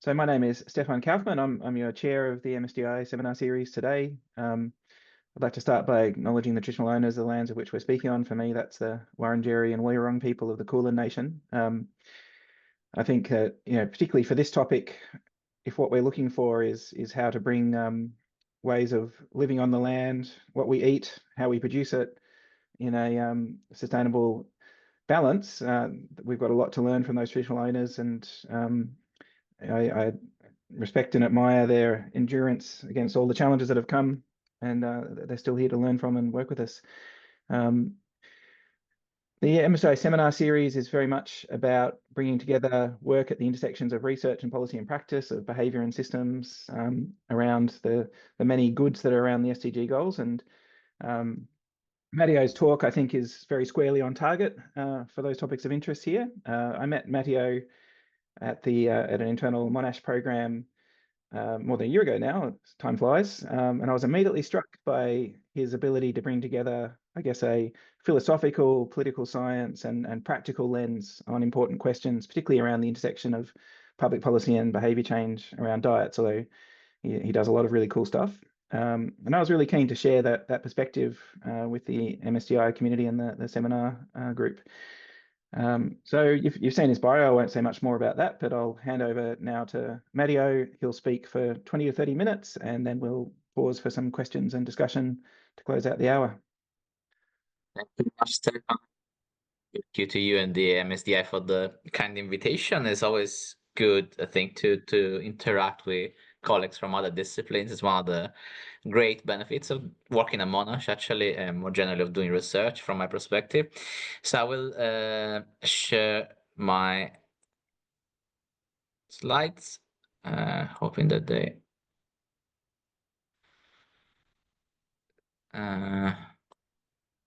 So my name is Stefan Kaufmann. I'm your chair of the MSDI seminar series today. I'd like to start by acknowledging the traditional owners of the lands of which we're speaking on. For me, that's the Wurundjeri and Woiwurrung people of the Kulin Nation. I think particularly for this topic, if what we're looking for is how to bring ways of living on the land, what we eat, how we produce it in a sustainable balance, we've got a lot to learn from those traditional owners, and I respect and admire their endurance against all the challenges that have come, and they're still here to learn from and work with us. The MSI seminar series is very much about bringing together work at the intersections of research and policy and practice, of behaviour and systems, around the many goods that are around the SDG goals. And Matteo's talk, I think, is very squarely on target for those topics of interest here. I met Matteo at an internal Monash program more than a year ago now. Time flies. And I was immediately struck by his ability to bring together, I guess, a philosophical, political science and practical lens on important questions, particularly around the intersection of public policy and behaviour change around diets, although he does a lot of really cool stuff. And I was really keen to share that perspective with the MSDI community and the seminar group. So you've seen his bio. I won't say much more about that, but I'll hand over now to Matteo. He'll speak for 20 or 30 minutes, and then we'll pause for some questions and discussion to close out the hour. Thank you very much, Stefan. Thank you to you and the MSDI for the kind invitation. It's always good, I think, to interact with colleagues from other disciplines. It's one of the great benefits of working at Monash, actually, and more generally of doing research from my perspective. So I will share my slides, hoping that they...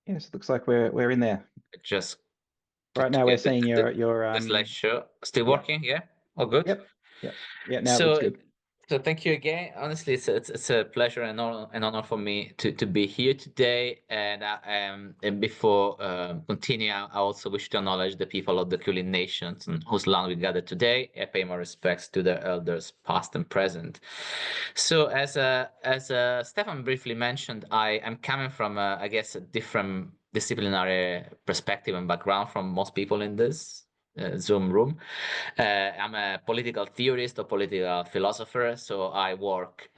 Yes, it looks like we're in there. Just right now we're seeing your the slideshow. Still working? Yeah, all good. Yep. Yeah, now it looks good. So thank you again. Honestly, it's a pleasure and honor for me to be here today. And before continuing, I also wish to acknowledge the people of the Kulin Nations on whose land we gather today. I pay my respects to their elders, past and present. So as Stefan briefly mentioned, I am coming from I guess a different disciplinary perspective and background from most people in this Zoom room. I'm a political theorist or political philosopher, so I work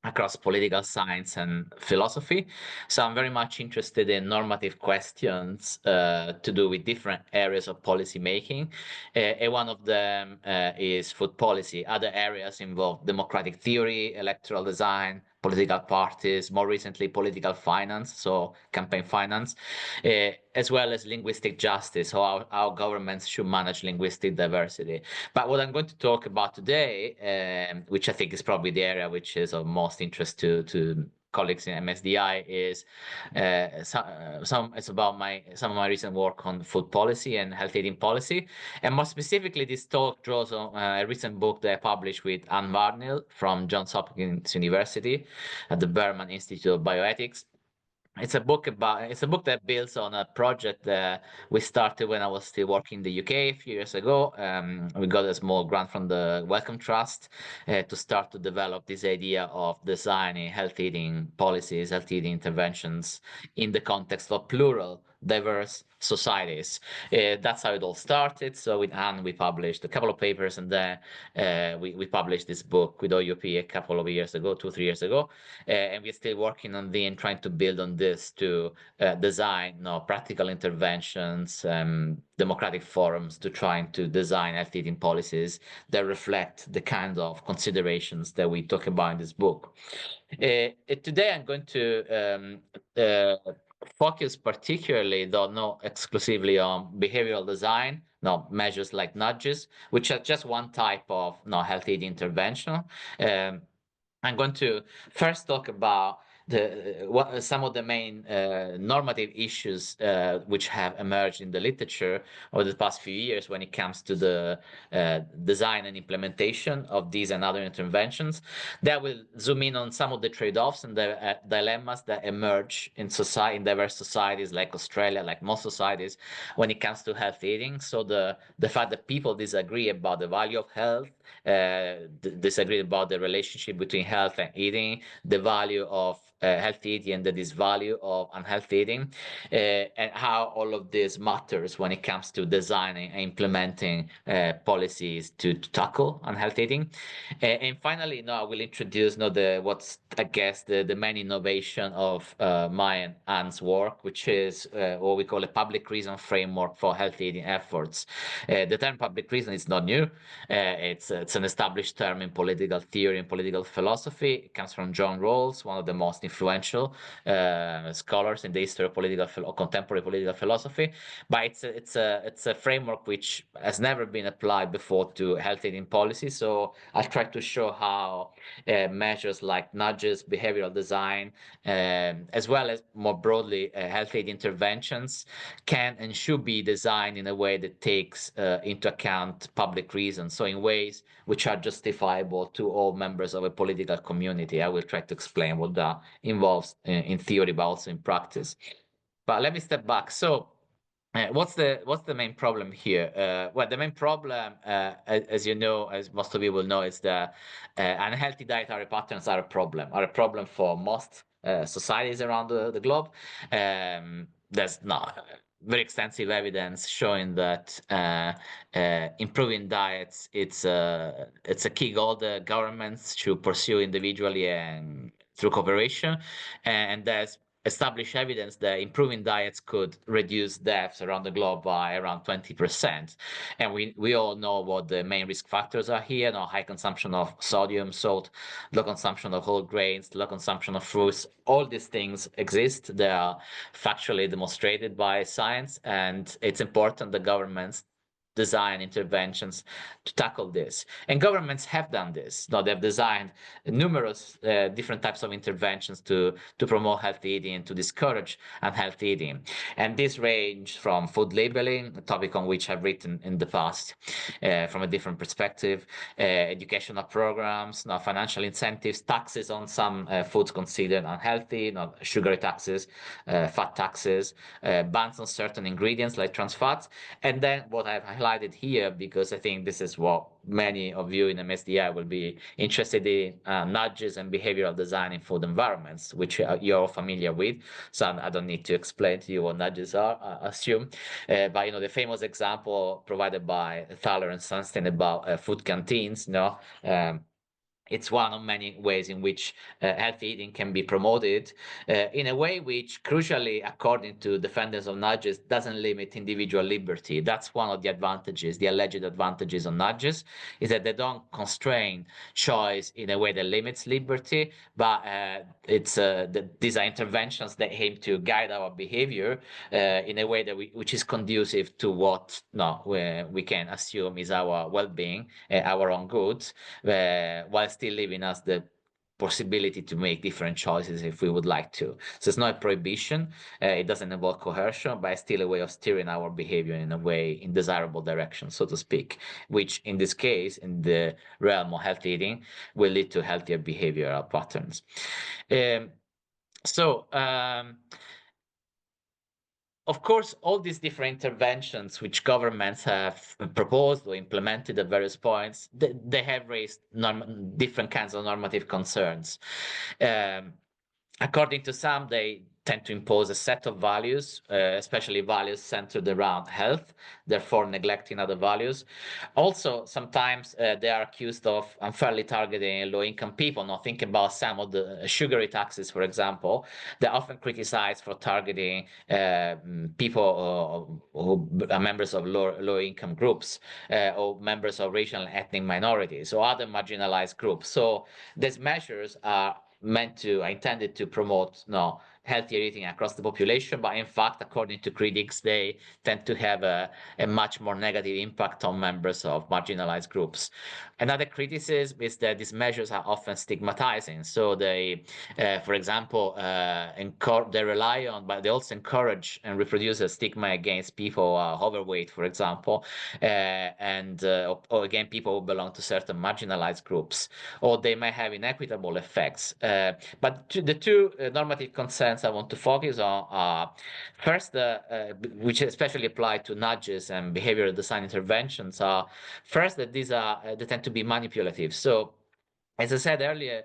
across political science and philosophy. So I'm very much interested in normative questions to do with different areas of policy making. And one of them is food policy. Other areas involve democratic theory, electoral design, political parties, more recently political finance, so campaign finance, as well as linguistic justice, how governments should manage linguistic diversity. But what I'm going to talk about today, which I think is probably the area which is of most interest to colleagues in MSDI, is it's about some of my recent work on food policy and health eating policy. And more specifically, this talk draws on a recent book that I published with Anne Varnil from Johns Hopkins University at the Berman Institute of Bioethics. It's a book that builds on a project that we started when I was still working in the UK a few years ago. We got a small grant from the Wellcome Trust to start to develop this idea of designing health eating policies, health eating interventions in the context of plural, diverse societies. That's how it all started. So with Anne, we published a couple of papers, and then we published this book with OUP a couple of years ago, 2-3 years ago, and we're still working on and trying to build on this to design practical interventions, democratic forums to trying to design health eating policies that reflect the kind of considerations that we talk about in this book. Today I'm going to focus particularly, though not exclusively, on behavioral design, measures like nudges, which are just one type of health eating intervention. I'm going to first talk about some of the main normative issues which have emerged in the literature over the past few years when it comes to the design and implementation of these and other interventions. That will zoom in on some of the trade-offs and the dilemmas that emerge in society, in diverse societies like Australia, like most societies, when it comes to health eating. So the fact that people disagree about the value of health, disagree about the relationship between health and eating, the value of healthy eating and the disvalue of unhealthy eating, and how all of this matters when it comes to designing and implementing policies to tackle unhealthy eating. And finally, I will introduce what's, I guess, the main innovation of my and Anne's work, which is what we call a public reason framework for healthy eating efforts. The term public reason is not new. It's an established term in political theory and political philosophy. It comes from John Rawls, one of the most influential scholars in the history of contemporary political philosophy. But it's a framework which has never been applied before to health eating policy. So I'll try to show how measures like nudges, behavioral design, as well as more broadly health aid interventions can and should be designed in a way that takes into account public reason. So in ways which are justifiable to all members of a political community. I will try to explain what that involves in theory, but also in practice. But let me step back. So what's the main problem here? Well, the main problem, as you know, as most of you will know, is that unhealthy dietary patterns are a problem for most societies around the globe. There's not very extensive evidence showing that improving diets it's a key goal that governments should pursue individually and through cooperation, and there's established evidence that improving diets could reduce deaths around the globe by around 20%. And we all know what the main risk factors are here. High consumption of sodium, salt, low consumption of whole grains, low consumption of fruits. All these things exist. They are factually demonstrated by science, and it's important that governments design interventions to tackle this. And governments have done this. They've designed numerous different types of interventions to promote healthy eating and to discourage unhealthy eating. And this range from food labeling, a topic on which I've written in the past from a different perspective, educational programs, financial incentives, taxes on some foods considered unhealthy, sugary taxes, fat taxes, bans on certain ingredients like trans fats. And then what I've highlighted here, because I think this is what many of you in MSDI will be interested in, nudges and behavioral design in food environments, which you're all familiar with. So I don't need to explain to you what nudges are, I assume. But the famous example provided by Thaler and Sunstein about food canteens, it's one of many ways in which healthy eating can be promoted in a way which, crucially, according to defenders of nudges, doesn't limit individual liberty. That's one of the advantages, the alleged advantages of nudges, is that they don't constrain choice in a way that limits liberty, but these are interventions that aim to guide our behavior in a way that which is conducive to what we can assume is our well-being, our own goods, while still leaving us the possibility to make different choices if we would like to. So it's not a prohibition. It doesn't involve coercion, but it's still a way of steering our behavior in a way in desirable direction, so to speak, which in this case, in the realm of healthy eating, will lead to healthier behavioral patterns. Of course, all these different interventions which governments have proposed or implemented at various points, they have raised different kinds of normative concerns. According to some, they tend to impose a set of values, especially values centered around health, therefore neglecting other values. Also, sometimes they are accused of unfairly targeting low-income people. Now, think about some of the sugary taxes, for example. They're often criticized for targeting people who are members of low-income groups or members of racial and ethnic minorities or other marginalized groups. So these measures are intended to promote healthier eating across the population, but in fact, according to critics, they tend to have a much more negative impact on members of marginalized groups. Another criticism is that these measures are often stigmatizing. So they, for example, they rely on, but they also encourage and reproduce a stigma against people who are overweight, for example, or again, people who belong to certain marginalized groups, or they may have inequitable effects. But the two normative concerns I want to focus on are first, which especially apply to nudges and behavioral design interventions, are first that they tend to be manipulative. So as I said earlier,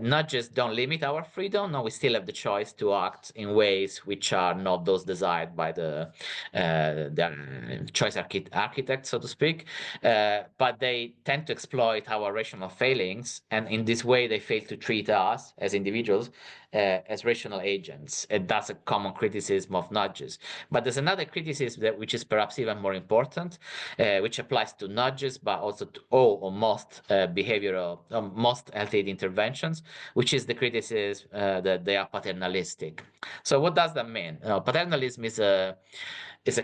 nudges don't limit our freedom. No, we still have the choice to act in ways which are not those desired by the choice architect, so to speak. But they tend to exploit our rational failings, and in this way, they fail to treat us as individuals as rational agents. And that's a common criticism of nudges. But there's another criticism which is perhaps even more important, which applies to nudges, but also to all or most behavioral, most health aid interventions, which is the criticism that they are paternalistic. So what does that mean? Paternalism is a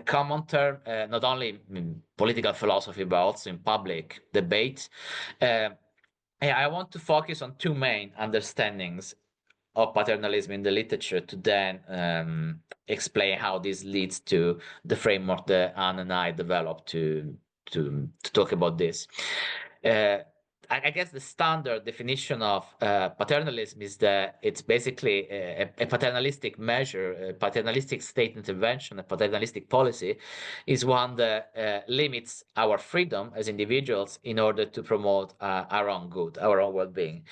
common term, not only in political philosophy, but also in public debate. I want to focus on two main understandings of paternalism in the literature to then explain how this leads to the framework that Anne and I developed to talk about this. I guess the standard definition of paternalism is that it's basically a paternalistic measure, a paternalistic state intervention, a paternalistic policy is one that limits our freedom as individuals in order to promote our own good, our own well-being,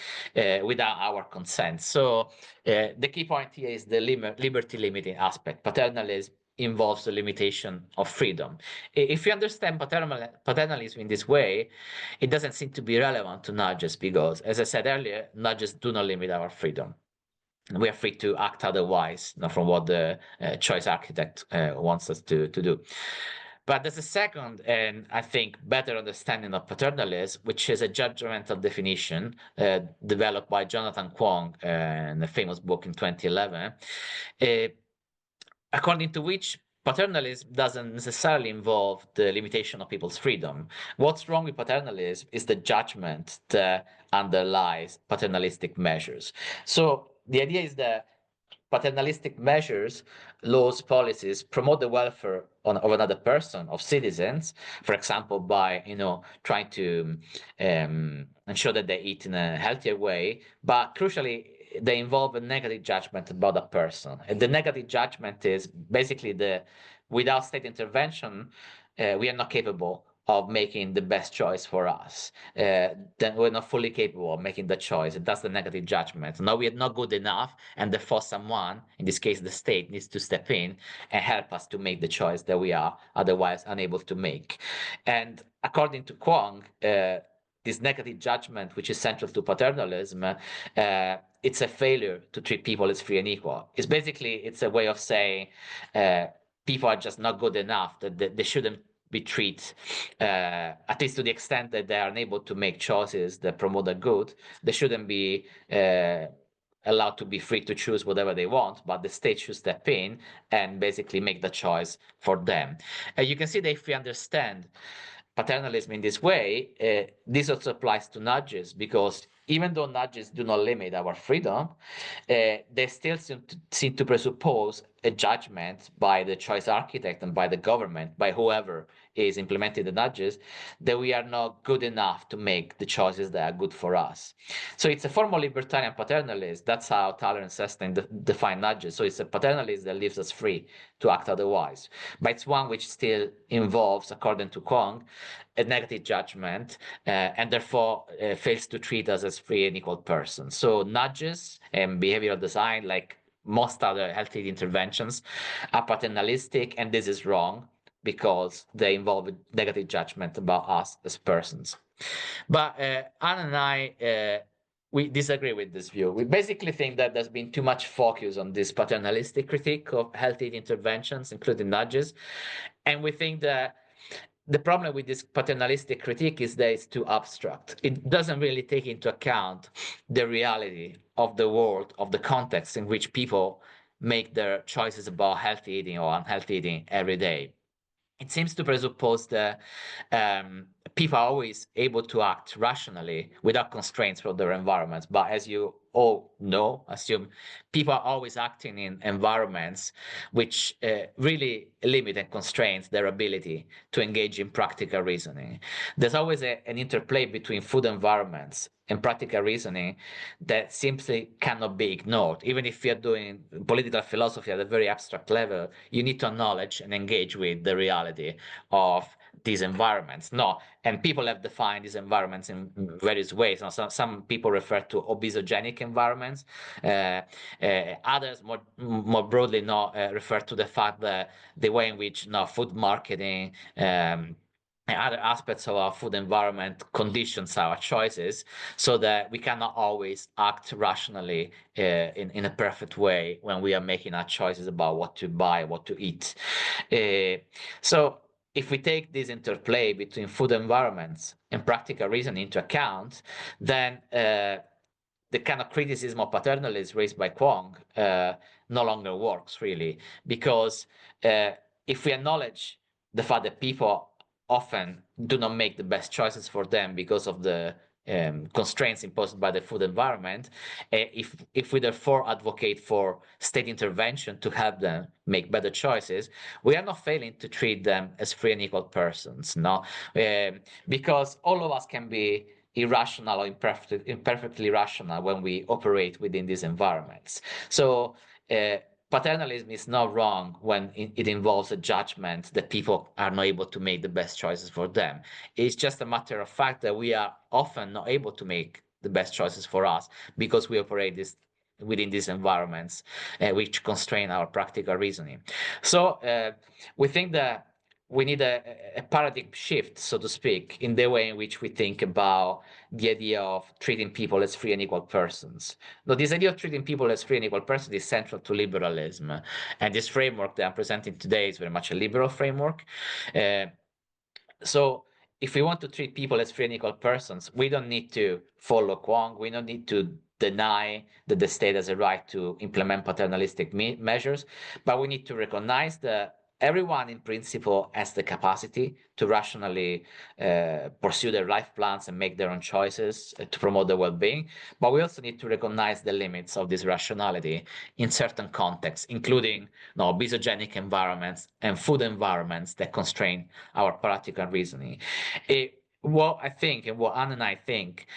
without our consent. So the key point here is the liberty limiting aspect. Paternalism involves the limitation of freedom. If you understand paternalism in this way, it doesn't seem to be relevant to nudges because, as I said earlier, nudges do not limit our freedom. We are free to act otherwise, not from what the choice architect wants us to do. But there's a second, and I think better understanding of paternalism, which is a judgmental definition developed by Jonathan Kwong in a famous book in 2011. According to which paternalism doesn't necessarily involve the limitation of people's freedom. What's wrong with paternalism is the judgment that underlies paternalistic measures. So the idea is that paternalistic measures, laws, policies promote the welfare of another person, of citizens, for example, by trying to ensure that they eat in a healthier way, but crucially, they involve a negative judgment about a person. And the negative judgment is basically without state intervention, we are not capable of making the best choice for us. Then we're not fully capable of making the choice. That's the negative judgment. Now we are not good enough, and therefore someone, in this case the state, needs to step in and help us to make the choice that we are otherwise unable to make. And according to Kwong, this negative judgment, which is central to paternalism, it's a failure to treat people as free and equal. It's a way of saying people are just not good enough, that they shouldn't be treated, at least to the extent that they are unable to make choices that promote the good. They shouldn't be allowed to be free to choose whatever they want, but the state should step in and basically make the choice for them. You can see that if we understand paternalism in this way, this also applies to nudges, because even though nudges do not limit our freedom, they still seem to presuppose a judgment by the choice architect and by the government, by whoever is implementing the nudges, that we are not good enough to make the choices that are good for us. So it's a form of libertarian paternalism. That's how Thaler and Sestin define nudges. So it's a paternalism that leaves us free to act otherwise. But it's one which still involves, according to Kwong, a negative judgment, and therefore fails to treat us as free and equal persons. So nudges and behavioral design, like most other health aid interventions, are paternalistic, and this is wrong because they involve a negative judgment about us as persons. But Anne and I, we disagree with this view. We basically think that there's been too much focus on this paternalistic critique of health aid interventions, including nudges. And we think that the problem with this paternalistic critique is that it's too abstract. It doesn't really take into account the reality of the world, of the context in which people make their choices about healthy eating or unhealthy eating every day. It seems to presuppose that people are always able to act rationally without constraints from their environments. But as you all know, assume, people are always acting in environments which really limit and constrains their ability to engage in practical reasoning. There's always an interplay between food environments and practical reasoning that simply cannot be ignored. Even if you're doing political philosophy at a very abstract level, you need to acknowledge and engage with the reality of these environments. No, and people have defined these environments in various ways. Now, some people refer to obesogenic environments. Others, more broadly, refer to the fact that the way in which food marketing and other aspects of our food environment conditions our choices, so that we cannot always act rationally in a perfect way when we are making our choices about what to buy, what to eat. So if we take this interplay between food environments and practical reason into account, then the kind of criticism of paternalism raised by Kwong no longer works, really, because if we acknowledge the fact that people often do not make the best choices for them because of the constraints imposed by the food environment, if we therefore advocate for state intervention to help them make better choices, we are not failing to treat them as free and equal persons, no, because all of us can be irrational or imperfectly rational when we operate within these environments. So paternalism is not wrong when it involves a judgment that people are not able to make the best choices for them. It's just a matter of fact that we are often not able to make the best choices for us because we operate within these environments which constrain our practical reasoning. So we think that we need a paradigm shift, so to speak, in the way in which we think about the idea of treating people as free and equal persons. Now, this idea of treating people as free and equal persons is central to liberalism. And this framework that I'm presenting today is very much a liberal framework. So if we want to treat people as free and equal persons, we don't need to follow Kwong. We don't need to deny that the state has a right to implement paternalistic measures, but we need to recognize that everyone in principle has the capacity to rationally pursue their life plans and make their own choices to promote their well-being. But we also need to recognize the limits of this rationality in certain contexts, including obesogenic environments and food environments that constrain our practical reasoning. What I think and what Anne and I think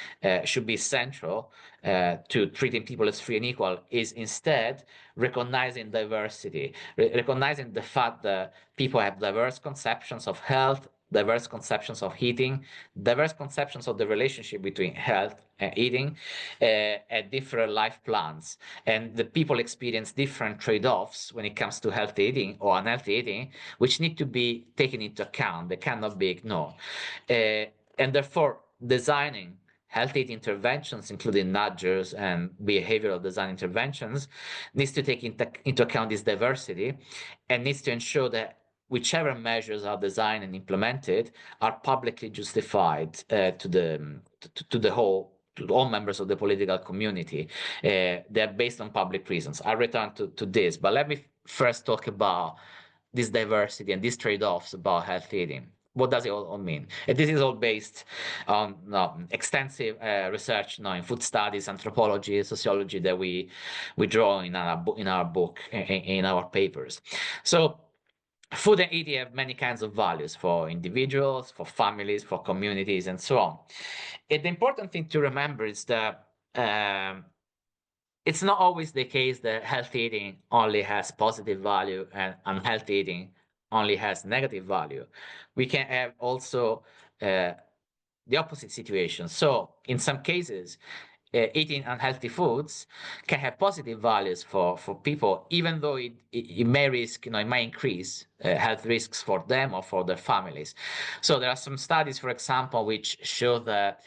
should be central to treating people as free and equal is instead recognizing diversity, recognizing the fact that people have diverse conceptions of health, diverse conceptions of eating, diverse conceptions of the relationship between health and eating, and different life plans. And the people experience different trade-offs when it comes to healthy eating or unhealthy eating, which need to be taken into account. They cannot be ignored. And therefore, designing healthy eating interventions, including nudgers and behavioral design interventions, needs to take into account this diversity and needs to ensure that whichever measures are designed and implemented are publicly justified to all members of the political community. They're based on public reasons. I'll return to this, but let me first talk about this diversity and these trade-offs about healthy eating. What does it all mean? And this is all based on extensive research in food studies, anthropology, sociology that we draw in our book, in our papers. So food and eating have many kinds of values for individuals, for families, for communities, and so on. And the important thing to remember is that it's not always the case that healthy eating only has positive value and unhealthy eating only has negative value. We can have also the opposite situation. So in some cases, eating unhealthy foods can have positive values for people, even though it may risk, it might increase health risks for them or for their families. So there are some studies, for example, which show that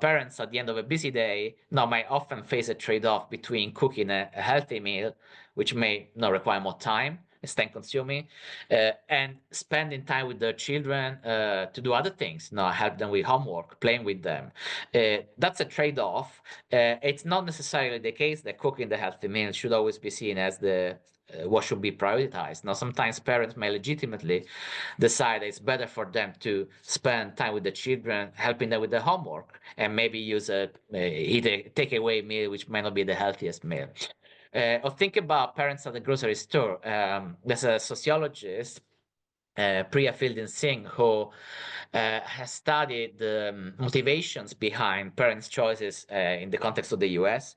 parents at the end of a busy day might often face a trade-off between cooking a healthy meal, which may require more time, staying consuming, and spending time with their children to do other things, help them with homework, playing with them. That's a trade-off. It's not necessarily the case that cooking the healthy meal should always be seen as the what should be prioritized. Now, sometimes parents may legitimately decide it's better for them to spend time with the children, helping them with the homework, and maybe use eat a takeaway meal, which may not be the healthiest meal. Or think about parents at the grocery store. There's a sociologist, Priya Fielding Singh, who has studied the motivations behind parents' choices in the context of the US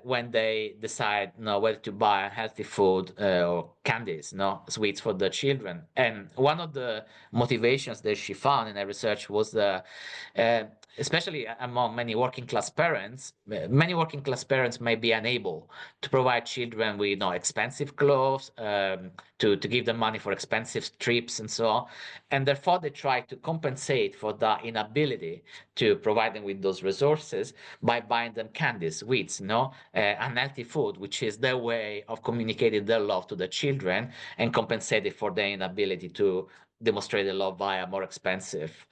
when they decide whether to buy healthy food or candies, sweets for the children. And one of the motivations that she found in her research was especially among many working class parents, may be unable to provide children with expensive clothes, to give them money for expensive trips and so on. And therefore, they try to compensate for that inability to provide them with those resources by buying them candies, sweets, unhealthy food, which is their way of communicating their love to the children and compensating for their inability to demonstrate the love via more expensive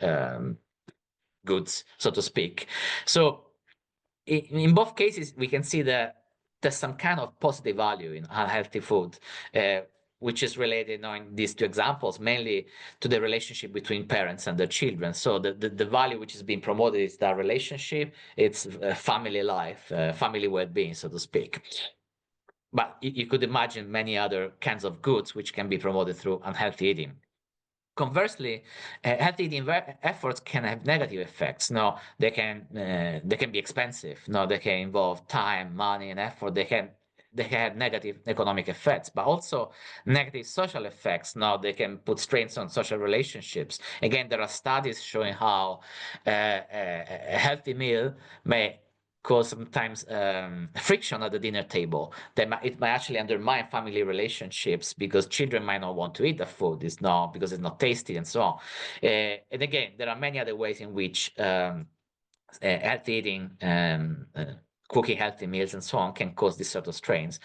goods, so to speak. So in both cases, we can see that there's some kind of positive value in unhealthy food, which is related in these two examples, mainly to the relationship between parents and their children. So the value which is being promoted is that relationship, it's family life, family well-being, so to speak. But you could imagine many other kinds of goods which can be promoted through unhealthy eating. Conversely, healthy eating efforts can have negative effects. They can be expensive. They can involve time, money, and effort. They can have negative economic effects, but also negative social effects. They can put strains on social relationships. Again, there are studies showing how a healthy meal may cause sometimes friction at the dinner table. It might actually undermine family relationships because children might not want to eat the food. It's not because it's not tasty and so on. And again, there are many other ways in which healthy eating, cooking healthy meals and so on can cause these sort of strains.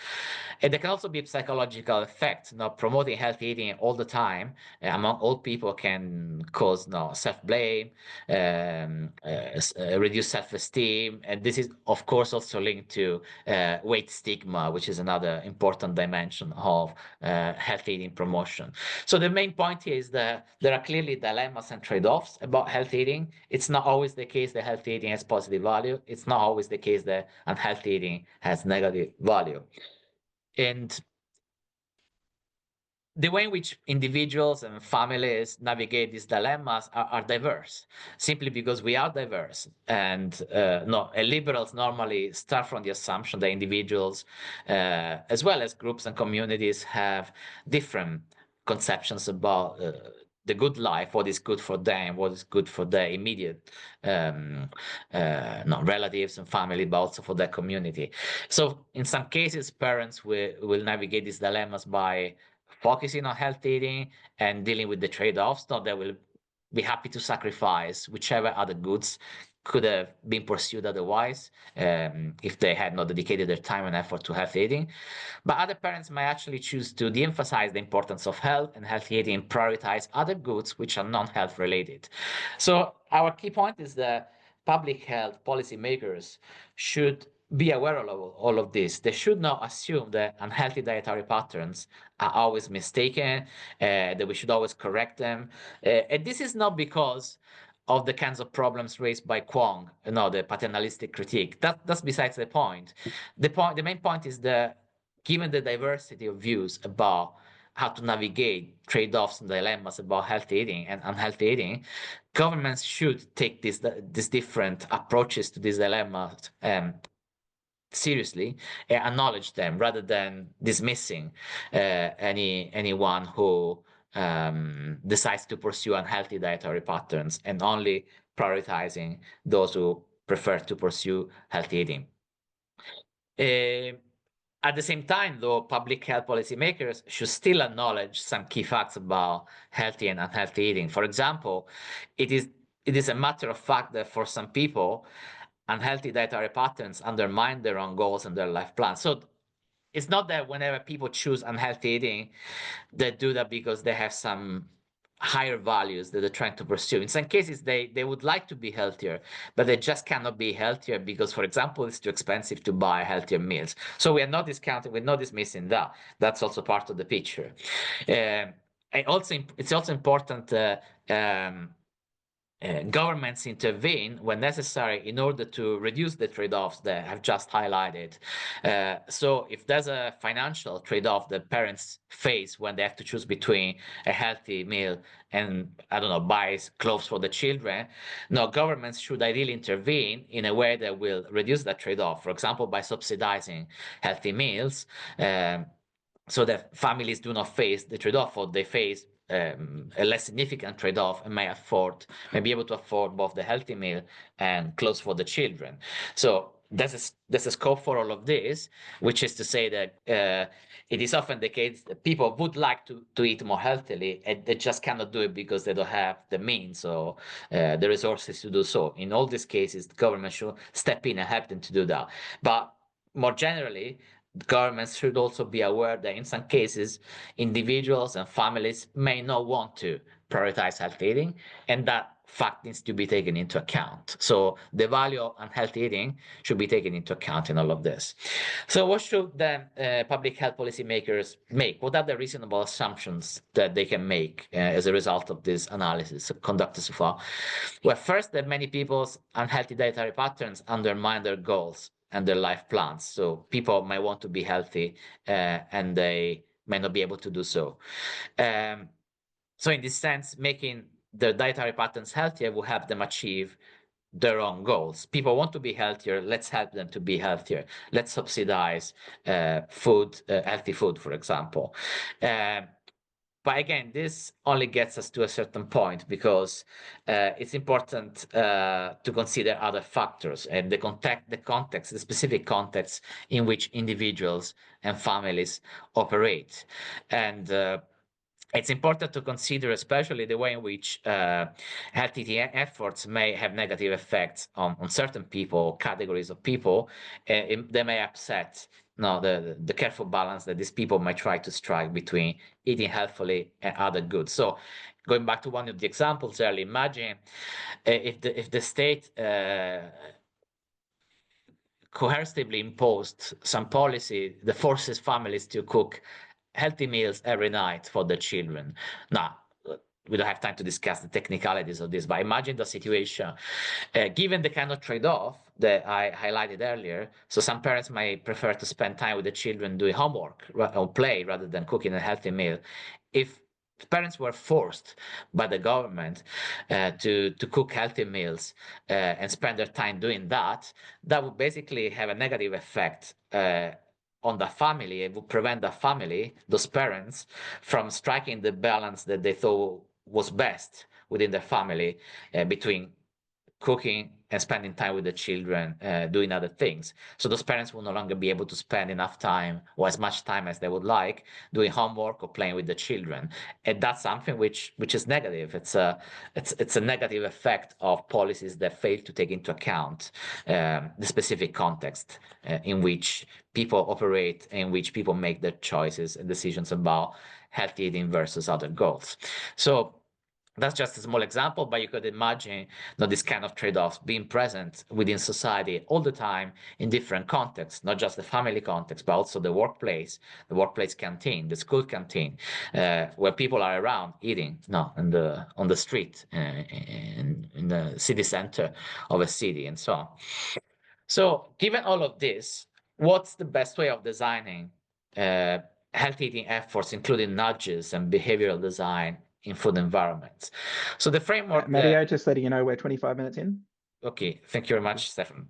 And there can also be psychological effects. Promoting healthy eating all the time among old people can cause self-blame, reduce self-esteem. And this is, of course, also linked to weight stigma, which is another important dimension of healthy eating promotion. So the main point here is that there are clearly dilemmas and trade-offs about healthy eating. It's not always the case that healthy eating has positive value. It's not always the case that unhealthy eating has negative value. And the way in which individuals and families navigate these dilemmas are diverse, simply because we are diverse. And liberals normally start from the assumption that individuals, as well as groups and communities, have different conceptions about the good life, what is good for them, what is good for their immediate relatives and family, but also for their community. So in some cases, parents will navigate these dilemmas by focusing on healthy eating and dealing with the trade-offs. They will be happy to sacrifice whichever other goods could have been pursued otherwise if they had not dedicated their time and effort to healthy eating. But other parents might actually choose to de-emphasize the importance of health and healthy eating and prioritize other goods which are non-health related. So our key point is that public health policymakers should be aware of all of this. They should not assume that unhealthy dietary patterns are always mistaken, that we should always correct them. And this is not because of the kinds of problems raised by Kwong, the paternalistic critique. That's besides the point. The main point is that given the diversity of views about how to navigate trade-offs and dilemmas about healthy eating and unhealthy eating, governments should take these different approaches to these dilemmas seriously, acknowledge them rather than dismissing anyone who decides to pursue unhealthy dietary patterns and only prioritizing those who prefer to pursue healthy eating. At the same time, though, public health policymakers should still acknowledge some key facts about healthy and unhealthy eating. For example, it is a matter of fact that for some people, unhealthy dietary patterns undermine their own goals and their life plans. So it's not that whenever people choose unhealthy eating, they do that because they have some higher values that they're trying to pursue. In some cases, they would like to be healthier, but they just cannot be healthier because, for example, it's too expensive to buy healthier meals. So we are not discounting, we're not dismissing that. That's also part of the picture. It's also important governments intervene when necessary in order to reduce the trade-offs that I've just highlighted. So if there's a financial trade-off that parents face when they have to choose between a healthy meal and, I don't know, buys clothes for the children, no, governments should ideally intervene in a way that will reduce that trade-off. For example, by subsidizing healthy meals, so that families do not face the trade-off, or they face a less significant trade-off and may be able to afford both the healthy meal and clothes for the children. So there's a scope for all of this, which is to say that it is often the case that people would like to eat more healthily, and they just cannot do it because they don't have the means or the resources to do so. In all these cases, the government should step in and help them to do that. But more generally, governments should also be aware that in some cases, individuals and families may not want to prioritize healthy eating, and that fact needs to be taken into account. So the value of unhealthy eating should be taken into account in all of this. So what should then public health policy makers make? What are the reasonable assumptions that they can make as a result of this analysis conducted so far? Well, first, that many people's unhealthy dietary patterns undermine their goals and their life plans. So people might want to be healthy and they may not be able to do so. So in this sense, making their dietary patterns healthier will help them achieve their own goals. People want to be healthier. Let's help them to be healthier. Let's subsidize food, healthy food, for example. But again, this only gets us to a certain point because it's important to consider other factors and the specific context in which individuals and families operate. And it's important to consider especially the way in which health eating efforts may have negative effects on certain people, categories of people. They may upset the careful balance that these people might try to strike between eating healthfully and other goods. So going back to one of the examples earlier, imagine if the state coercively imposed some policy that forces families to cook healthy meals every night for their children. Now, we don't have time to discuss the technicalities of this, but imagine the situation. Given the kind of trade-off that I highlighted earlier, so some parents might prefer to spend time with the children doing homework or play rather than cooking a healthy meal. If parents were forced by the government to cook healthy meals and spend their time doing that, that would basically have a negative effect on the family. It would prevent the family, those parents, from striking the balance that they thought was best within the family between cooking and spending time with the children, doing other things. So those parents will no longer be able to spend enough time or as much time as they would like doing homework or playing with the children. And that's something which is negative. It's a negative effect of policies that fail to take into account the specific context in which people operate, in which people make their choices and decisions about healthy eating versus other goals. So that's just a small example, but you could imagine this kind of trade-offs being present within society all the time in different contexts, not just the family context, but also the workplace canteen, the school canteen, where people are around eating, on the street, in the city center of a city, and so on. So, given all of this, what's the best way of designing health eating efforts, including nudges and behavioral design in food environments? So the framework Matteo, just letting you know we're 25 minutes in. Okay, thank you very much, Stefan.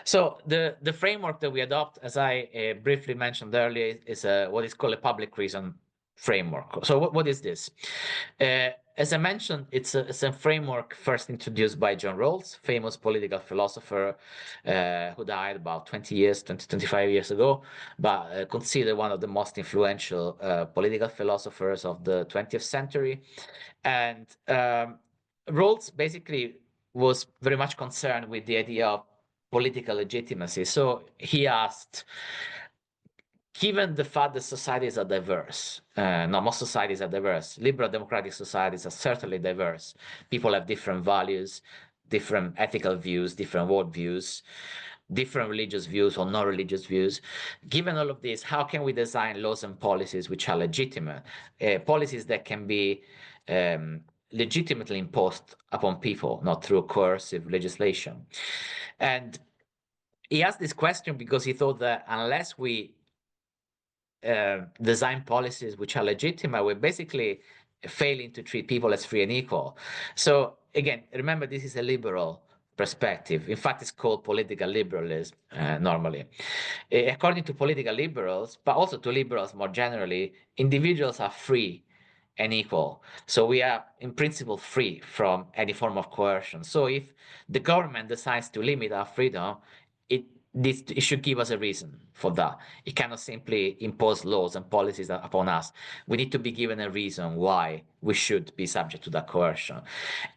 So the framework that we adopt, as I briefly mentioned earlier, is what is called a public reason framework. So what is this? As I mentioned, it's a framework first introduced by John Rawls, famous political philosopher who died about 25 years ago, but considered one of the most influential political philosophers of the 20th century. And Rawls basically was very much concerned with the idea of political legitimacy. So he asked, given the fact that societies are diverse, no, most societies are diverse. Liberal democratic societies are certainly diverse. People have different values, different ethical views, different worldviews, different religious views or non-religious views. Given all of this, how can we design laws and policies which are legitimate, policies that can be legitimately imposed upon people, not through coercive legislation? And he asked this question because he thought that unless we design policies which are legitimate, we're basically failing to treat people as free and equal. So again, remember, this is a liberal perspective. In fact, it's called political liberalism normally. According to political liberals, but also to liberals more generally, individuals are free and equal. So we are in principle free from any form of coercion. So if the government decides to limit our freedom, it should give us a reason for that. It cannot simply impose laws and policies upon us. We need to be given a reason why we should be subject to that coercion.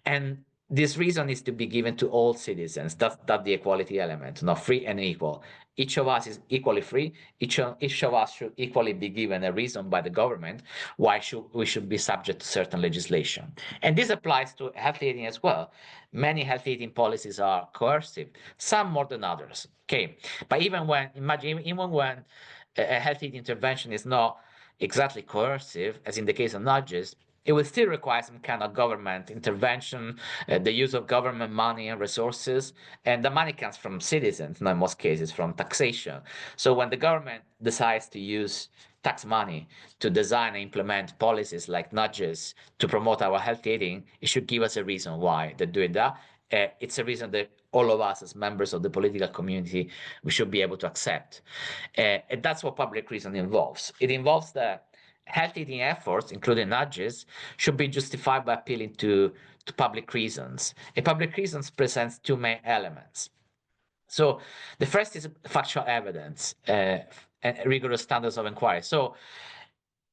And this reason is to be given to all citizens. That's the equality element, not free and equal. Each of us is equally free. Each of us should equally be given a reason by the government why we should be subject to certain legislation. And this applies to healthy eating as well. Many healthy eating policies are coercive, some more than others. Okay, but even when a healthy eating intervention is not exactly coercive, as in the case of nudges, it will still require some kind of government intervention, the use of government money and resources, and the money comes from citizens, in most cases from taxation. So when the government decides to use tax money to design and implement policies like nudges to promote our healthy eating, it should give us a reason why they're doing that. It's a reason that all of us as members of the political community, we should be able to accept. And that's what public reason involves. It involves that health eating efforts, including nudges, should be justified by appealing to public reasons. And public reasons presents two main elements. So the first is factual evidence and rigorous standards of inquiry. So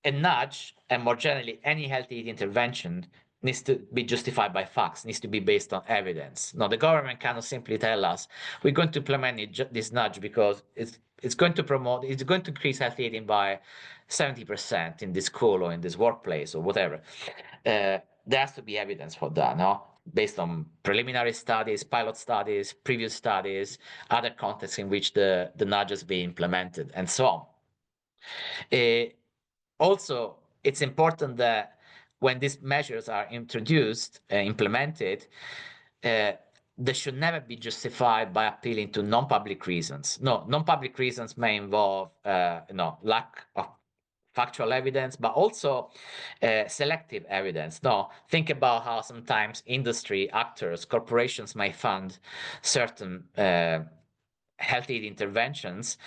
a nudge, and more generally, any health aid intervention needs to be justified by facts, needs to be based on evidence. Now, the government cannot simply tell us we're going to implement this nudge because it's going to increase health eating by 70% in this school or in this workplace or whatever. There has to be evidence for that, no? Based on preliminary studies, pilot studies, previous studies, other contexts in which the nudge has been implemented, and so on. Also, it's important that when these measures are introduced, implemented, they should never be justified by appealing to non-public reasons. No, non-public reasons may involve lack of factual evidence, but also selective evidence. No, think about how sometimes industry actors, corporations may fund certain health aid interventions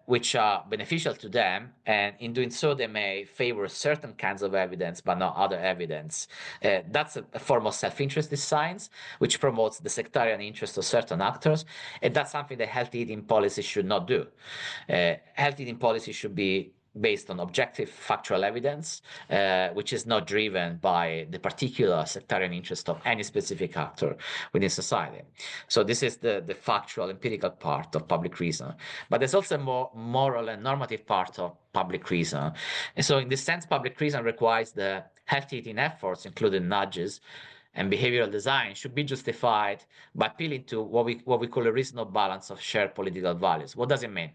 which are beneficial to them, and in doing so they may favor certain kinds of evidence but not other evidence. That's a form of self-interest science which promotes the sectarian interest of certain actors, and that's something that health eating policy should not do. Health eating policy should be based on objective factual evidence, which is not driven by the particular sectarian interest of any specific actor within society. So this is the factual, empirical part of public reason. But there's also a more moral and normative part of public reason. And so in this sense, public reason requires the health eating efforts, including nudges and behavioral design, should be justified by appealing to what we call a reasonable balance of shared political values. What does it mean?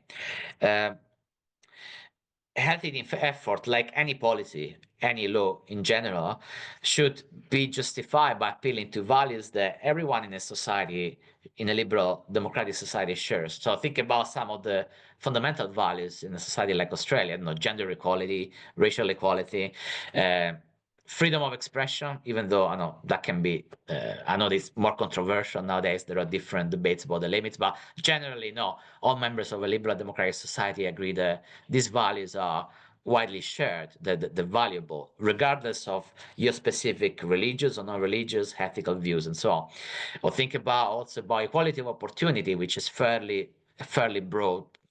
Health eating effort, like any policy, any law in general, should be justified by appealing to values that everyone in a society, in a liberal democratic society, shares. So think about some of the fundamental values in a society like Australia, gender equality, racial equality, freedom of expression, even though I know that can be, I know it's more controversial nowadays. There are different debates about the limits, but generally, no, all members of a liberal democratic society agree that these values are widely shared, they're valuable, regardless of your specific religious or non-religious, ethical views, and so on. Or think about also about equality of opportunity, which is fairly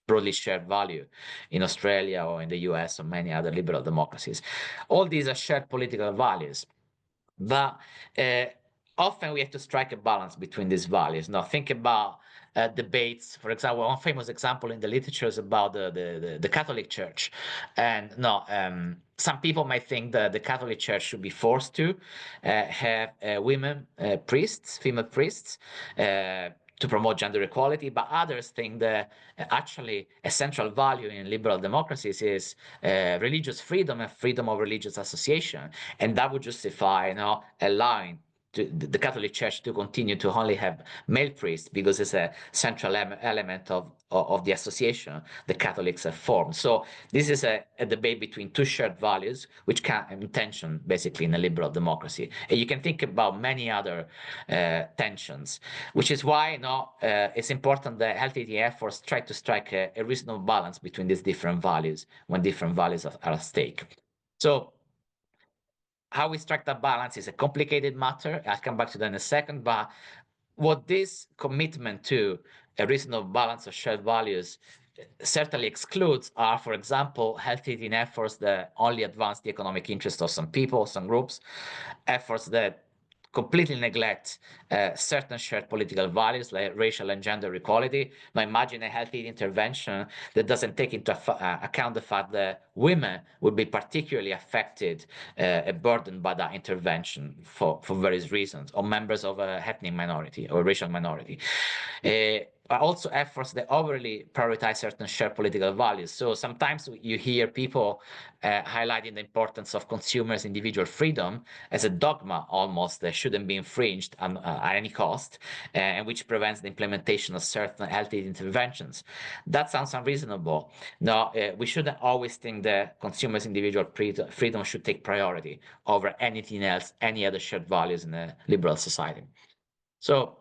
broadly shared value in Australia or in the US or many other liberal democracies. All these are shared political values. But often we have to strike a balance between these values. Now, think about debates. For example, one famous example in the literature is about the Catholic Church. And no, some people might think that the Catholic Church should be forced to have women priests, female priests, to promote gender equality, but others think that actually a central value in liberal democracies is religious freedom and freedom of religious association, and that would justify, allowing the Catholic Church to continue to only have male priests because it's a central element of the association the Catholics have formed. So this is a debate between two shared values, which can in tension basically in a liberal democracy. And you can think about many other tensions, which is why it's important that healthy efforts try to strike a reasonable balance between these different values when different values are at stake. So how we strike that balance is a complicated matter. I'll come back to that in a second. But what this commitment to a reasonable balance of shared values certainly excludes are, for example, healthy eating efforts that only advance the economic interest of some people, some groups, efforts that completely neglect certain shared political values like racial and gender equality. Now imagine a healthy intervention that doesn't take into account the fact that women would be particularly affected and burdened by that intervention for various reasons, or members of an ethnic minority or racial minority. Also efforts that overly prioritize certain shared political values. So sometimes you hear people highlighting the importance of consumers' individual freedom as a dogma almost that shouldn't be infringed at any cost, and which prevents the implementation of certain healthy interventions. That sounds unreasonable. No, we shouldn't always think that consumers' individual freedom should take priority over anything else, any other shared values in a liberal society. So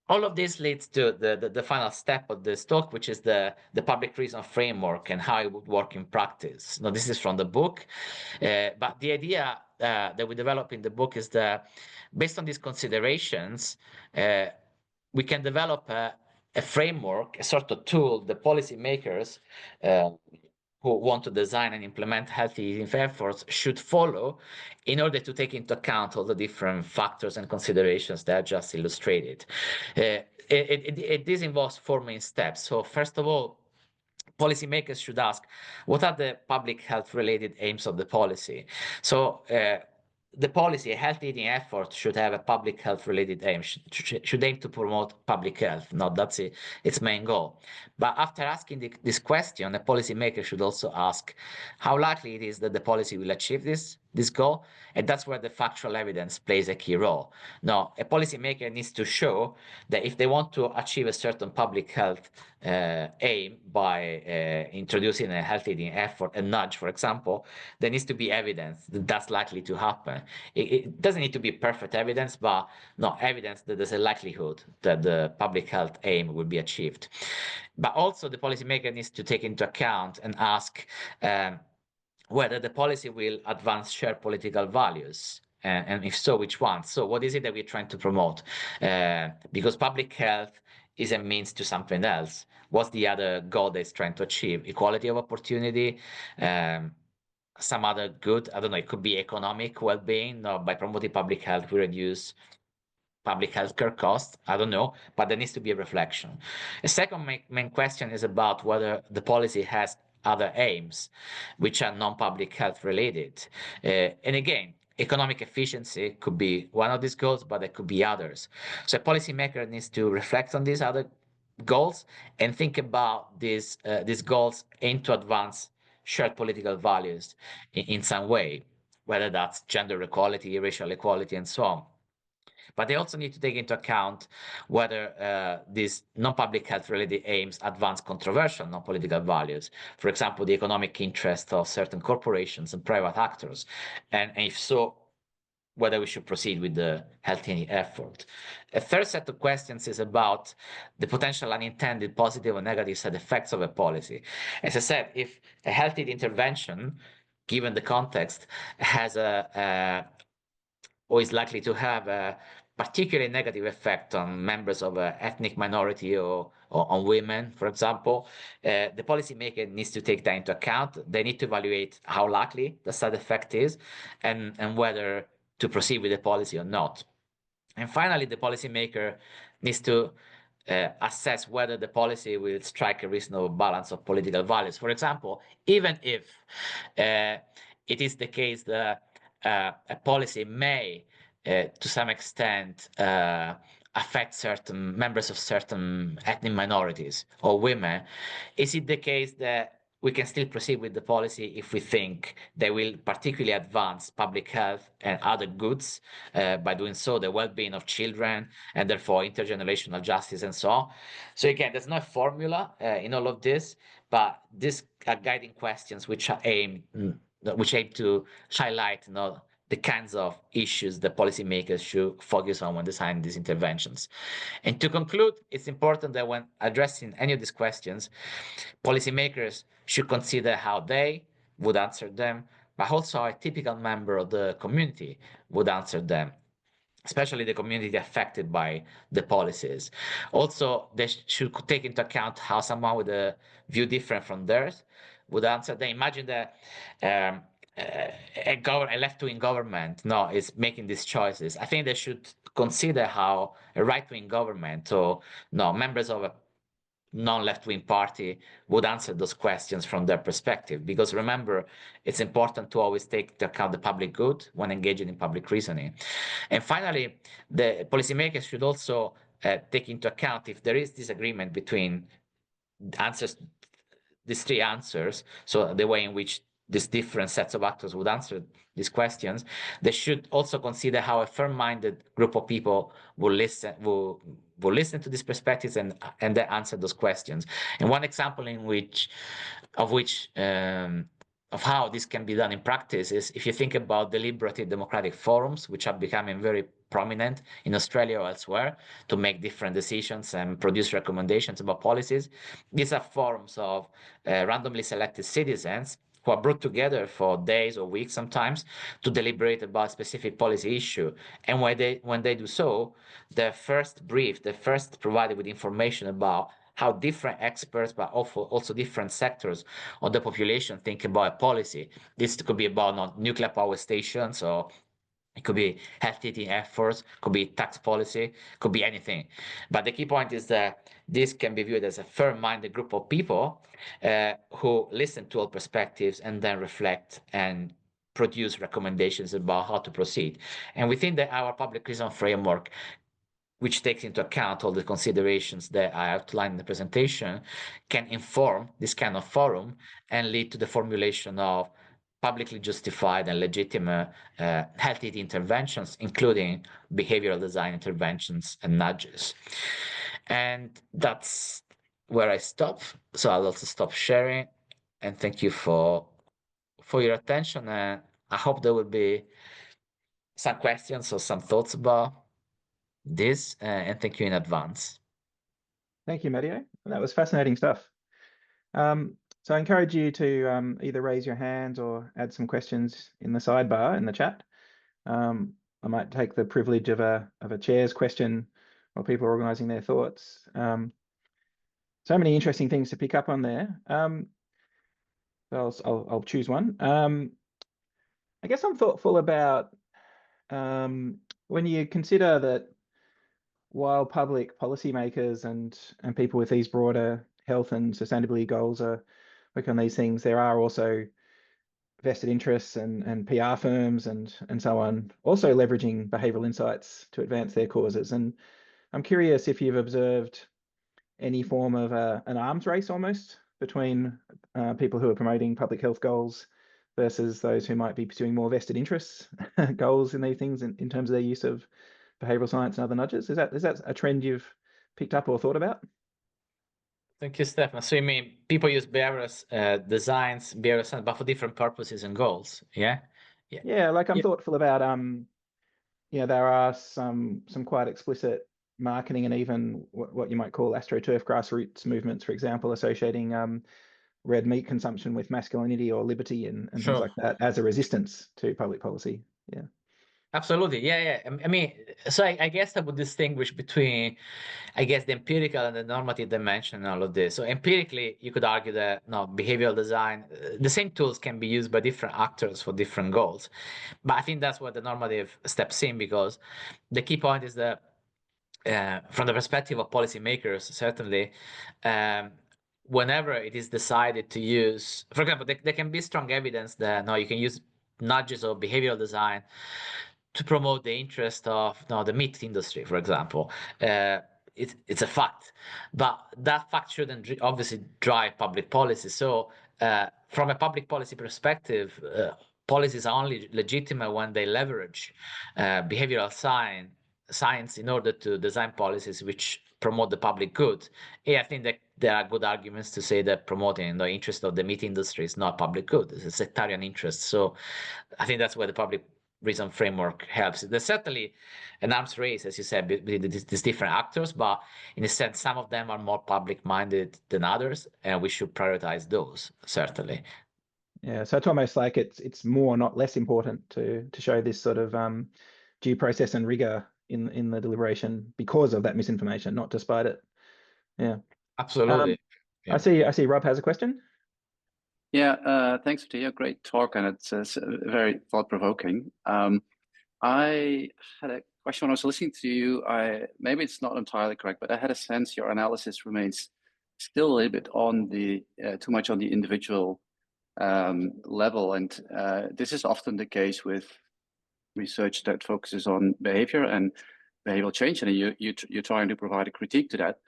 all of this leads to the final step of this talk, which is the public reason framework and how it would work in practice. Now, this is from the book, but the idea that we develop in the book is that based on these considerations, we can develop a framework, a sort of tool, the policymakers who want to design and implement healthy eating efforts should follow in order to take into account all the different factors and considerations that I just illustrated. This involves four main steps. So first of all, policymakers should ask, what are the public health related aims of the policy? So the policy, a healthy eating effort, should have a public health related aim, should aim to promote public health. No, that's its main goal. But after asking this question, a policymaker should also ask how likely it is that the policy will achieve this goal. And that's where the factual evidence plays a key role. Now, a policymaker needs to show that if they want to achieve a certain public health aim by introducing a healthy eating effort, a nudge, for example, there needs to be evidence that that's likely to happen. It doesn't need to be perfect evidence, but no, evidence that there's a likelihood that the public health aim will be achieved. But also the policymaker needs to take into account and ask whether the policy will advance shared political values. And if so, which ones? So what is it that we're trying to promote? Because public health is a means to something else. What's the other goal that it's trying to achieve? Equality of opportunity, some other good, I don't know, it could be economic well-being. No, by promoting public health, we reduce public healthcare costs. I don't know, but there needs to be a reflection. A second main question is about whether the policy has other aims, which are non-public health related. And again, economic efficiency could be one of these goals, but there could be others. So a policymaker needs to reflect on these other goals and think about these goals aim to advance shared political values in some way, whether that's gender equality, racial equality, and so on. But they also need to take into account whether these non-public health related aims advance controversial non-political values, for example, the economic interest of certain corporations and private actors, and if so, whether we should proceed with the healthy effort. A third set of questions is about the potential unintended positive or negative side effects of a policy. As I said, if a healthy intervention, given the context, has or is likely to have a particularly negative effect on members of an ethnic minority or on women, for example, the policymaker needs to take that into account. They need to evaluate how likely the side effect is and whether to proceed with the policy or not. And finally, the policymaker needs to assess whether the policy will strike a reasonable balance of political values. For example, even if it is the case that a policy may, to some extent, affect certain members of certain ethnic minorities or women, is it the case that we can still proceed with the policy if we think they will particularly advance public health and other goods, by doing so, the well-being of children, and therefore intergenerational justice and so on. So again, there's no formula in all of this, but these are guiding questions which aim to highlight, the kinds of issues that policymakers should focus on when designing these interventions. And to conclude, it's important that when addressing any of these questions, policymakers should consider how they would answer them, but also how a typical member of the community would answer them, especially the community affected by the policies. Also, they should take into account how someone with a view different from theirs would answer. They imagine that a left-wing government is making these choices. I think they should consider how a right-wing government or members of a non-left-wing party would answer those questions from their perspective. Because remember, it's important to always take into account the public good when engaging in public reasoning. And finally, the policymakers should also take into account if there is disagreement between answers, these three answers, so the way in which these different sets of actors would answer these questions, they should also consider how a firm-minded group of people will listen to these perspectives and then answer those questions. And one example of how this can be done in practice is if you think about deliberative democratic forums, which are becoming very prominent in Australia or elsewhere to make different decisions and produce recommendations about policies. These are forums of randomly selected citizens who are brought together for days or weeks sometimes to deliberate about a specific policy issue. And when they do so, they're first provided with information about how different experts, but also different sectors of the population think about a policy. This could be about nuclear power stations, or it could be health eating efforts, could be tax policy, could be anything. But the key point is that this can be viewed as a fair-minded group of people who listen to all perspectives and then reflect and produce recommendations about how to proceed. And we think that our public reason framework, which takes into account all the considerations that I outlined in the presentation, can inform this kind of forum and lead to the formulation of publicly justified and legitimate health interventions, including behavioral design interventions and nudges. And that's where I stop. So I'll also stop sharing. And thank you for your attention. And I hope there will be some questions or some thoughts about this, and thank you in advance. Thank you, Matteo. That was fascinating stuff. So I encourage you to either raise your hand or add some questions in the sidebar in the chat. I might take the privilege of a chair's question while people are organizing their thoughts. So many interesting things to pick up on there. I'll choose one. I guess I'm thoughtful about when you consider that while public policymakers and people with these broader health and sustainability goals are working on these things, there are also vested interests and PR firms and so on, also leveraging behavioural insights to advance their causes. And I'm curious if you've observed any form of an arms race almost between people who are promoting public health goals versus those who might be pursuing more vested interests goals in these things in terms of their use of behavioural science and other nudges. Is that a trend you've picked up or thought about? Thank you, Stefan. So you mean people use behavioral designs, behavioral science, but for different purposes and goals? Yeah. Yeah, like I'm thoughtful about there are some quite explicit marketing and even what you might call astroturf grassroots movements, for example, associating red meat consumption with masculinity or liberty and Sure. things like that as a resistance to public policy. Yeah. Absolutely. Yeah, yeah. I mean, so I guess I would distinguish between, I guess, the empirical and the normative dimension in all of this. So empirically, you could argue that no, behavioral design, the same tools can be used by different actors for different goals. But I think that's where the normative steps in, because the key point is that from the perspective of policymakers, certainly, um, whenever it is decided to use, for example, there can be strong evidence that no, you can use nudges or behavioral design to promote the interest of no, the meat industry, for example. It's a fact, but that fact shouldn't obviously drive public policy. So, from a public policy perspective, policies are only legitimate when they leverage behavioral science in order to design policies which promote the public good. And I think that there are good arguments to say that promoting the interest of the meat industry is not public good; it's a sectarian interest. So, I think that's where the public reason framework helps. There's certainly an arms race, as you said, between these different actors, but in a sense, some of them are more public-minded than others, and we should prioritize those, certainly. Yeah, so it's almost like it's more, not less important to show this sort of due process and rigor in the deliberation because of that misinformation, not despite it. Yeah. Absolutely. I Yeah. see Rob has a question. Yeah, thanks, Matteo. Great talk, and it's very thought-provoking. I had a question when I was listening to you. Maybe it's not entirely correct, but I had a sense your analysis remains still a little bit on the too much on the individual level, and this is often the case with research that focuses on behavior and behavioral change, and you're trying to provide a critique to that.